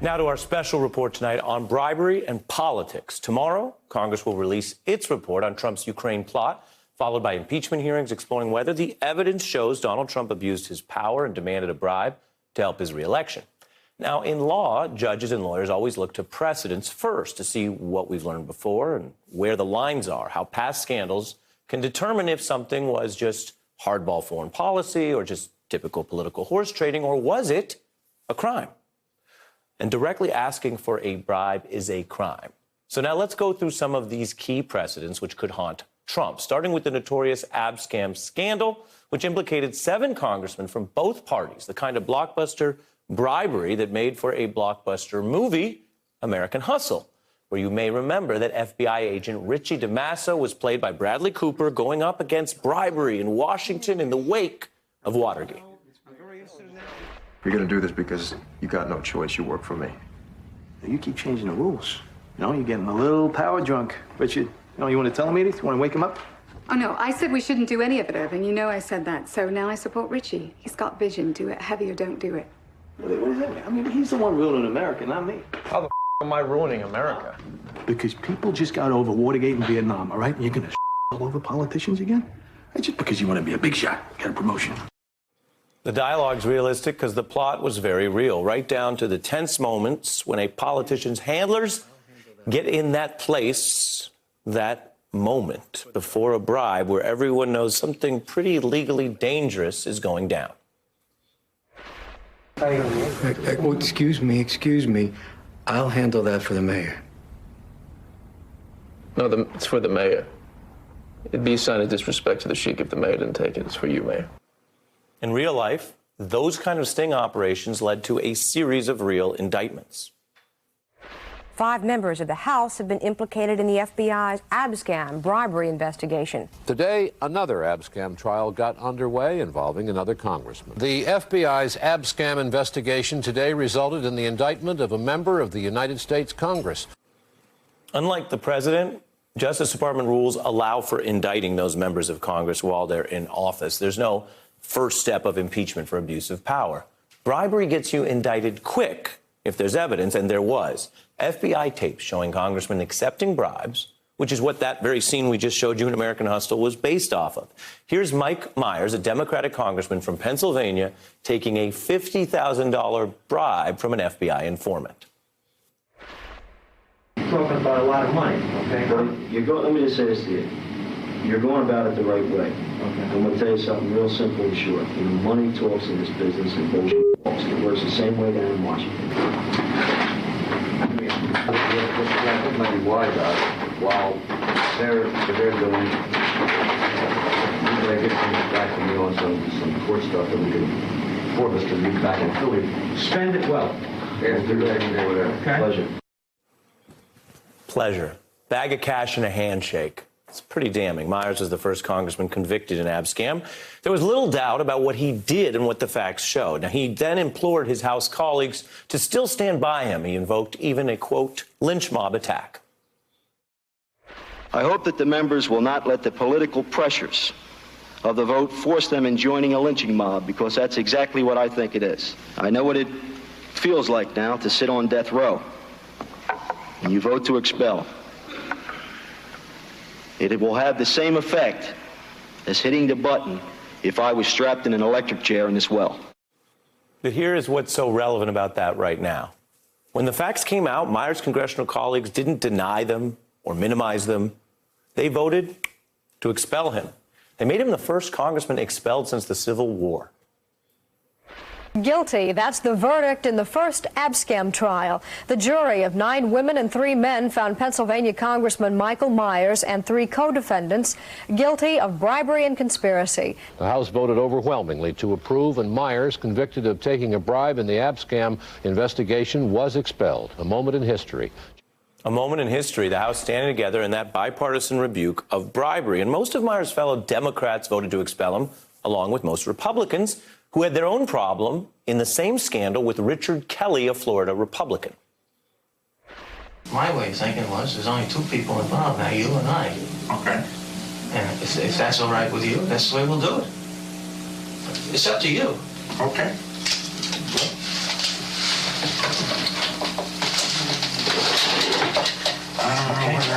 Now to our special report tonight on bribery and politics. Tomorrow, Congress will release its report on Trump's Ukraine plot, followed by impeachment hearings exploring whether the evidence shows Donald Trump abused his power and demanded a bribe to help his reelection. Now, in law, judges and lawyers always look to precedents first to see what we've learned before and where the lines are, how past scandals can determine if something was just hardball foreign policy or just typical political horse trading, or was it a crime? And directly asking for a bribe is a crime. So now let's go through some of these key precedents which could haunt Trump, starting with the notorious Abscam scandal, which implicated 7 congressmen from both parties, the kind of blockbuster bribery that made for a blockbuster movie, American Hustle, where you may remember that FBI agent Richie DeMassa was played by Bradley Cooper going up against bribery in Washington in the wake of Watergate. You're going to do this because you got no choice. You work for me. You keep changing the rules. You know, you're getting a little power drunk. Richard, you want to tell him, Edith? You want to wake him up? Oh, no, I said we shouldn't do any of it, Irving. You know I said that. So now I support Richie. He's got vision. Do it heavy or don't do it. What does that mean? I mean, he's the one ruining America, not me. How the am I ruining America? Because people just got over Watergate and Vietnam, all right? And you're going to all over politicians again? That's just because you want to be a big shot, get a promotion. The dialogue's realistic because the plot was very real, right down to the tense moments when a politician's handlers get in that place, that moment before a bribe where everyone knows something pretty legally dangerous is going down. Oh, excuse me. I'll handle that for the mayor. No, it's for the mayor. It'd be a sign of disrespect to the Sheik if the mayor didn't take it. It's for you, Mayor. In real life, those kind of sting operations led to a series of real indictments. 5 members of the House have been implicated in the FBI's Abscam bribery investigation. Today, another Abscam trial got underway involving another congressman. The FBI's Abscam investigation today resulted in the indictment of a member of the United States Congress. Unlike the president, Justice Department rules allow for indicting those members of Congress while they're in office. There's no first step of impeachment for abuse of power. Bribery gets you indicted quick if there's evidence, and there was. FBI tapes showing congressmen accepting bribes, which is what that very scene we just showed you in American Hustle was based off of. Here's Mike Myers, a Democratic congressman from Pennsylvania, taking a $50,000 bribe from an FBI informant. You're talking about a lot of money, okay? Well, let me just say this to you. You're going about it the right way. Okay. I'm going to tell you something real simple and short. You know, money talks in this business and bullshit talks. It works the same way down in Washington. I mean, what might be wise about it, while they're doing, we gotta get things back to me on some court stuff that we can afford us to be back in Philly. Spend it well. Yes, do that and whatever. Okay. Pleasure. Bag of cash and a handshake. It's pretty damning. Myers was the first congressman convicted in Abscam. There was little doubt about what he did and what the facts showed. Now, he then implored his House colleagues to still stand by him. He invoked even a, quote, lynch mob attack. I hope that the members will not let the political pressures of the vote force them in joining a lynching mob, because that's exactly what I think it is. I know what it feels like now to sit on death row, and you vote to expel. It will have the same effect as hitting the button if I was strapped in an electric chair in this well. But here is what's so relevant about that right now. When the facts came out, Myers' congressional colleagues didn't deny them or minimize them. They voted to expel him. They made him the first congressman expelled since the Civil War. Guilty. That's the verdict in the first Abscam trial. The jury of 9 women and 3 men found Pennsylvania Congressman Michael Myers and 3 co-defendants guilty of bribery and conspiracy. The House voted overwhelmingly to approve, and Myers, convicted of taking a bribe in the Abscam investigation, was expelled. A moment in history. A moment in history, the House standing together in that bipartisan rebuke of bribery. And most of Myers' fellow Democrats voted to expel him, along with most Republicans, who had their own problem in the same scandal with Richard Kelly, a Florida Republican. My way of thinking was there's only 2 people involved now, you and I. Okay. And if that's all right with you, that's the way we'll do it. It's up to you. Okay.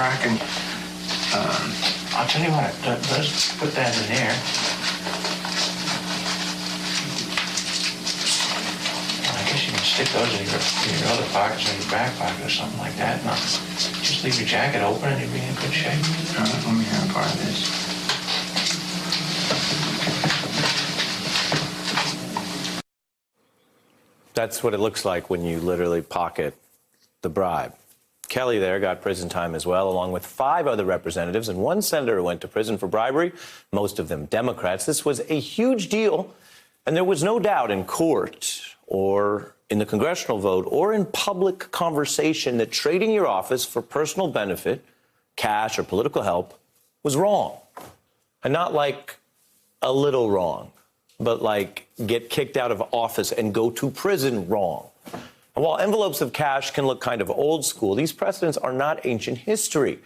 I can. I'll tell you what. Let's put that in there. I guess you can stick those in your other pockets or your back pocket or something like that. No, just leave your jacket open and you'll be in good shape. Let me have part of this. That's what it looks like when you literally pocket the bribe. Kelly there got prison time as well, along with 5 other representatives and 1 senator who went to prison for bribery, most of them Democrats. This was a huge deal, and there was no doubt in court or in the congressional vote or in public conversation that trading your office for personal benefit, cash or political help, was wrong. And not like a little wrong, but like get kicked out of office and go to prison wrong. And while envelopes of cash can look kind of old school, these precedents are not ancient history,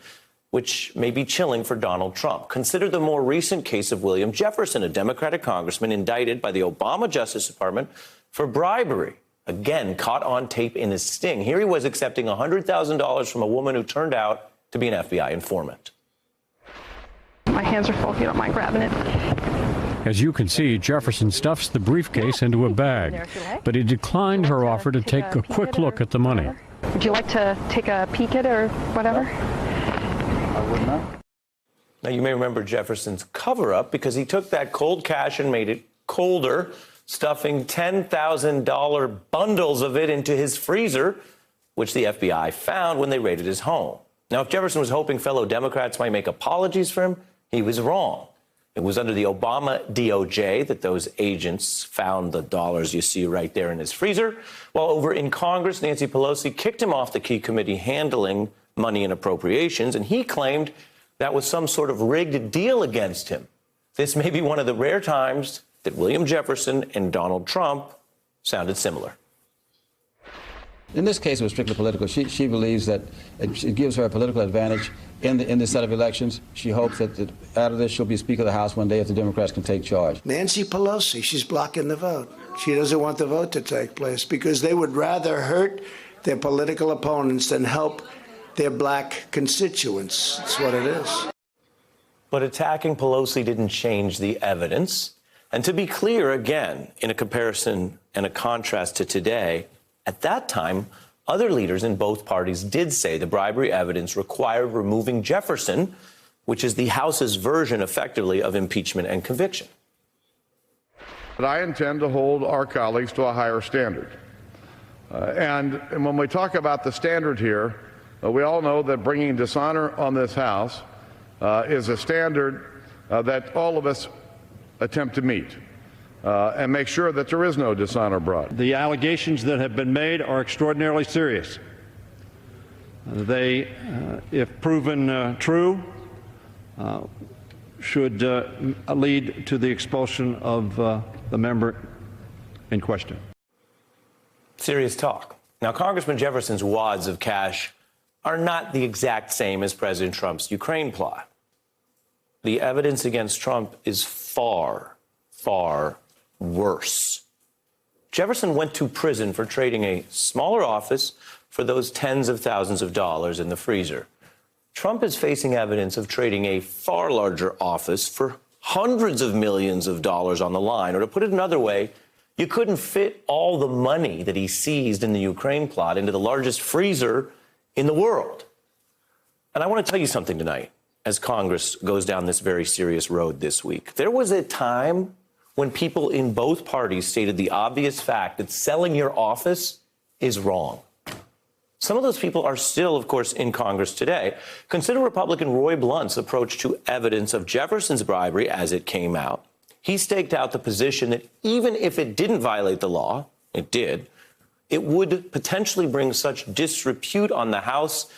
which may be chilling for Donald Trump. Consider the more recent case of William Jefferson, a Democratic congressman indicted by the Obama Justice Department for bribery. Again, caught on tape in a sting. Here he was accepting $100,000 from a woman who turned out to be an FBI informant. My hands are full if you don't mind grabbing it. As you can see, Jefferson stuffs the briefcase into a bag, but he declined her offer to take a quick look at the money. Would you like to take a peek at it or whatever? I would not. Now, you may remember Jefferson's cover-up because he took that cold cash and made it colder, stuffing $10,000 bundles of it into his freezer, which the FBI found when they raided his home. Now, if Jefferson was hoping fellow Democrats might make apologies for him, he was wrong. It was under the Obama DOJ that those agents found the dollars you see right there in his freezer, while over in Congress, Nancy Pelosi kicked him off the key committee handling money and appropriations, and he claimed that was some sort of rigged deal against him. This may be one of the rare times that William Jefferson and Donald Trump sounded similar. In this case, it was strictly political. She believes that it gives her a political advantage in this set of elections. She hopes that out of this, she'll be Speaker of the House one day if the Democrats can take charge. Nancy Pelosi, she's blocking the vote. She doesn't want the vote to take place because they would rather hurt their political opponents than help their black constituents. That's what it is. But attacking Pelosi didn't change the evidence. And to be clear, again, in a comparison and a contrast to today, at that time, other leaders in both parties did say the bribery evidence required removing Jefferson, which is the House's version, effectively, of impeachment and conviction. But I intend to hold our colleagues to a higher standard. And when we talk about the standard here, we all know that bringing dishonor on this House is a standard that all of us attempt to meet. And make sure that there is no dishonor brought. The allegations that have been made are extraordinarily serious. They, if proven true, should lead to the expulsion of the member in question. Serious talk. Now, Congressman Jefferson's wads of cash are not the exact same as President Trump's Ukraine plot. The evidence against Trump is far, far worse. Jefferson went to prison for trading a smaller office for those tens of thousands of dollars in the freezer. Trump is facing evidence of trading a far larger office for hundreds of millions of dollars on the line. Or to put it another way, you couldn't fit all the money that he seized in the Ukraine plot into the largest freezer in the world. And I want to tell you something tonight, as Congress goes down this very serious road this week. There was a time when people in both parties stated the obvious fact that selling your office is wrong. Some of those people are still, of course, in Congress today. Consider Republican Roy Blunt's approach to evidence of Jefferson's bribery as it came out. He staked out the position that even if it didn't violate the law, it did, it would potentially bring such disrepute on the House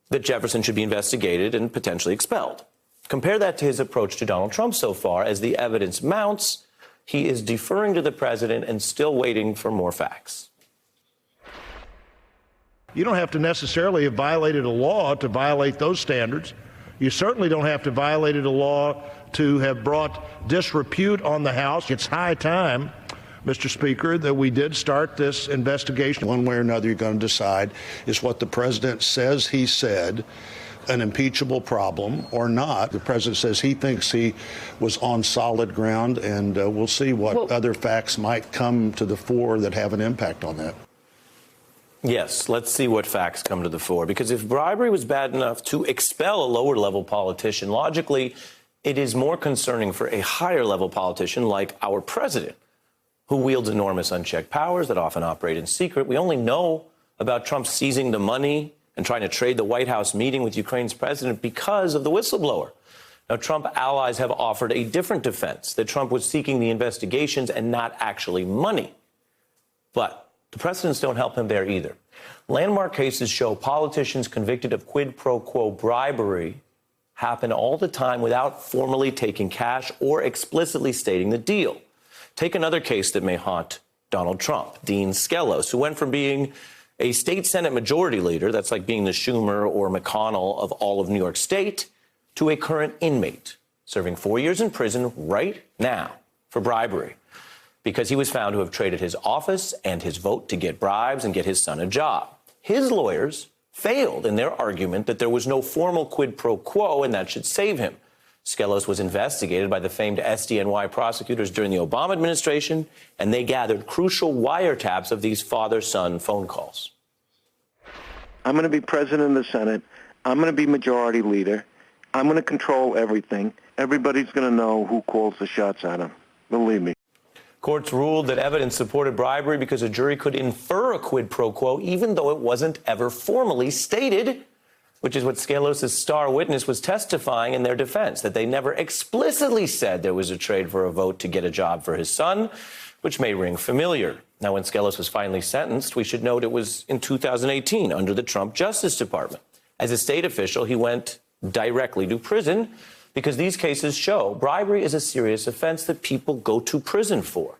that Jefferson should be investigated and potentially expelled. Compare that to his approach to Donald Trump so far. As the evidence mounts, he is deferring to the president and still waiting for more facts. You don't have to necessarily have violated a law to violate those standards. You certainly don't have to violate a law to have brought disrepute on the House. It's high time, Mr. Speaker, that we did start this investigation. One way or another, you're going to decide is what the president says he said an impeachable problem or not. The president says he thinks he was on solid ground, and we'll see what other facts might come to the fore that have an impact on that. Yes, let's see what facts come to the fore. Because if bribery was bad enough to expel a lower-level politician, logically, it is more concerning for a higher-level politician like our president, who wields enormous unchecked powers that often operate in secret. We only know about Trump seizing the money and trying to trade the White House meeting with Ukraine's president because of the whistleblower. Now, Trump allies have offered a different defense, that Trump was seeking the investigations and not actually money. But the precedents don't help him there either. Landmark cases show politicians convicted of quid pro quo bribery happen all the time without formally taking cash or explicitly stating the deal. Take another case that may haunt Donald Trump, Dean Skelos, who went from being a state Senate majority leader, that's like being the Schumer or McConnell of all of New York State, to a current inmate, serving 4 years in prison right now for bribery, because he was found to have traded his office and his vote to get bribes and get his son a job. His lawyers failed in their argument that there was no formal quid pro quo and that should save him. Skelos was investigated by the famed SDNY prosecutors during the Obama administration, and they gathered crucial wiretaps of these father-son phone calls. I'm going to be president of the Senate. I'm going to be majority leader. I'm going to control everything. Everybody's going to know who calls the shots at him. Believe me. Courts ruled that evidence supported bribery because a jury could infer a quid pro quo even though it wasn't ever formally stated, which is what Skelos' star witness was testifying in their defense, that they never explicitly said there was a trade for a vote to get a job for his son, which may ring familiar. Now, when Skelos was finally sentenced, we should note it was in 2018 under the Trump Justice Department. As a state official, he went directly to prison because these cases show bribery is a serious offense that people go to prison for.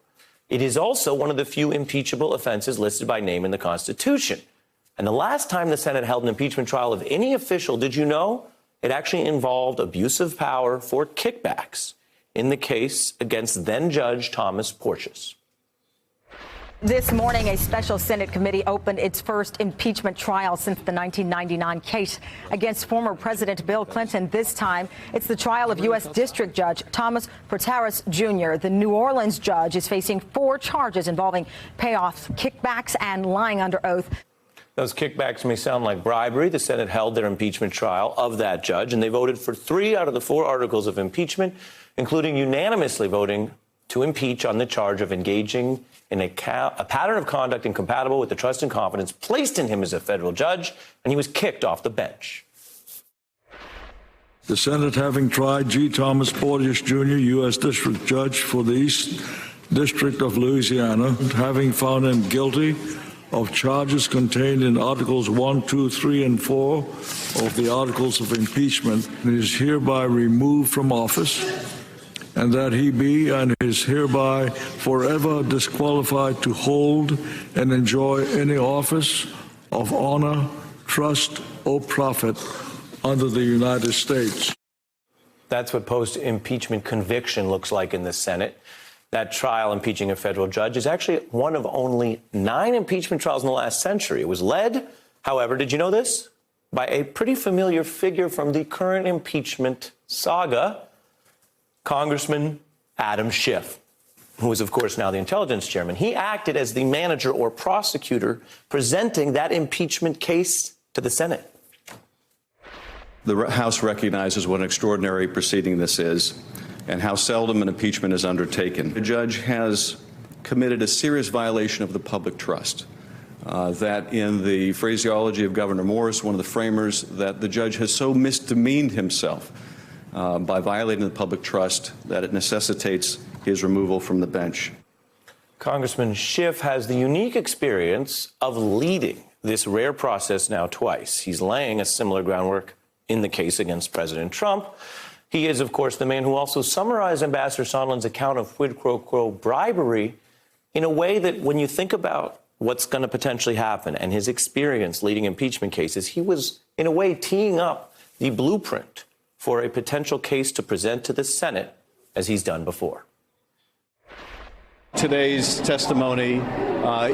It is also one of the few impeachable offenses listed by name in the Constitution. And the last time the Senate held an impeachment trial of any official, did you know? It actually involved abuse of power for kickbacks in the case against then-Judge Thomas Porcius. This morning, a special Senate committee opened its first impeachment trial since the 1999 case against former President Bill Clinton. This time, it's the trial of U.S. District Judge Thomas Protaras Jr. The New Orleans judge is facing 4 charges involving payoffs, kickbacks, and lying under oath. Those kickbacks may sound like bribery. The Senate held their impeachment trial of that judge, and they voted for 3 out of the 4 articles of impeachment, including unanimously voting to impeach on the charge of engaging in a pattern of conduct incompatible with the trust and confidence placed in him as a federal judge, and he was kicked off the bench. The Senate, having tried G. Thomas Porcius, Jr., U.S. District Judge for the East District of Louisiana, having found him guilty of charges contained in Articles 1, 2, 3, and 4 of the Articles of Impeachment, is hereby removed from office, and that he be and is hereby forever disqualified to hold and enjoy any office of honor, trust, or profit under the United States. That's what post-impeachment conviction looks like in the Senate. That trial impeaching a federal judge is actually one of only 9 impeachment trials in the last century. It was led, however, did you know this? By a pretty familiar figure from the current impeachment saga, Congressman Adam Schiff, who is, of course, now the intelligence chairman. He acted as the manager or prosecutor presenting that impeachment case to the Senate. The House recognizes what an extraordinary proceeding this is and how seldom an impeachment is undertaken. The judge has committed a serious violation of the public trust. That in the phraseology of Governor Morris, one of the framers, that the judge has so misdemeaned himself by violating the public trust that it necessitates his removal from the bench. Congressman Schiff has the unique experience of leading this rare process now twice. He's laying a similar groundwork in the case against President Trump. He is, of course, the man who also summarized Ambassador Sondland's account of quid pro quo bribery in a way that, when you think about what's going to potentially happen and his experience leading impeachment cases, he was, in a way, teeing up the blueprint for a potential case to present to the Senate, as he's done before. Today's testimony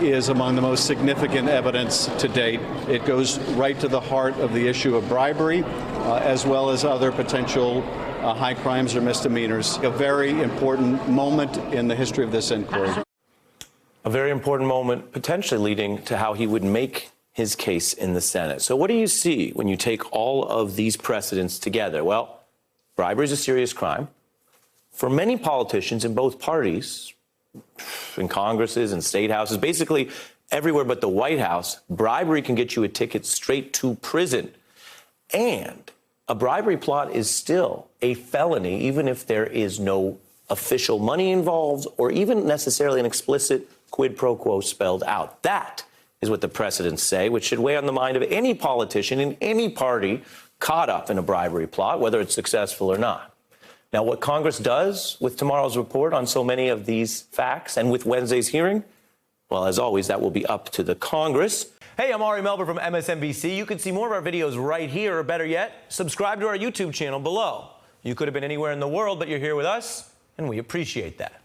is among the most significant evidence to date. It goes right to the heart of the issue of bribery, as well as other potential high crimes or misdemeanors. A very important moment in the history of this inquiry. A very important moment, potentially leading to how he would make his case in the Senate. So what do you see when you take all of these precedents together? Well, bribery is a serious crime. For many politicians in both parties, in Congresses and state houses, basically everywhere but the White House, bribery can get you a ticket straight to prison. And a bribery plot is still a felony, even if there is no official money involved or even necessarily an explicit quid pro quo spelled out. That is what the precedents say, which should weigh on the mind of any politician in any party caught up in a bribery plot, whether it's successful or not. Now, what Congress does with tomorrow's report on so many of these facts and with Wednesday's hearing, well, as always, that will be up to the Congress. Hey, I'm Ari Melber from MSNBC. You can see more of our videos right here, or better yet, subscribe to our YouTube channel below. You could have been anywhere in the world, but you're here with us, and we appreciate that.